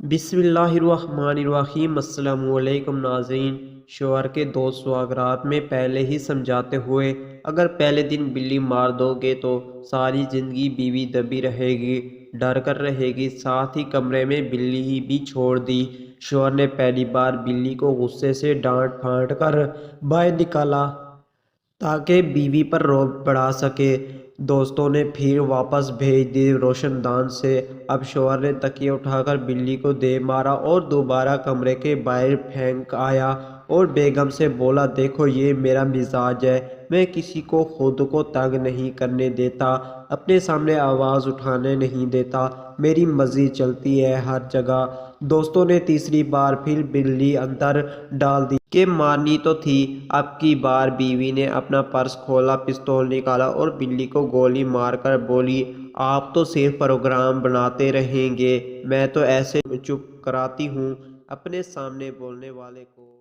بسم اللہ الرحمن الرحیم۔ السلام علیکم ناظرین، شوہر کے دو سواگرات میں پہلے ہی سمجھاتے ہوئے، اگر پہلے دن بلی مار دو گے تو ساری زندگی بیوی دبی رہے گی، ڈر کر رہے گی۔ ساتھ ہی کمرے میں بلی ہی بھی چھوڑ دی۔ شوہر نے پہلی بار بلی کو غصے سے ڈانٹ پھانٹ کر باہر نکالا تاکہ بیوی پر رعب بڑھا سکے۔ دوستوں نے پھر واپس بھیج دی روشن دان سے۔ اب شوہر نے تکیہ اٹھا کر بلی کو دے مارا اور دوبارہ کمرے کے باہر پھینک آیا اور بیگم سے بولا، دیکھو یہ میرا مزاج ہے، میں کسی کو خود کو تنگ نہیں کرنے دیتا، اپنے سامنے آواز اٹھانے نہیں دیتا، میری مرضی چلتی ہے ہر جگہ۔ دوستوں نے تیسری بار پھر بلی اندر ڈال دی کہ مارنی تو تھی۔ اب کی بار بیوی نے اپنا پرس کھولا، پستول نکالا اور بلی کو گولی مار کر بولی، آپ تو صرف پروگرام بناتے رہیں گے، میں تو ایسے چپ کراتی ہوں اپنے سامنے بولنے والے کو۔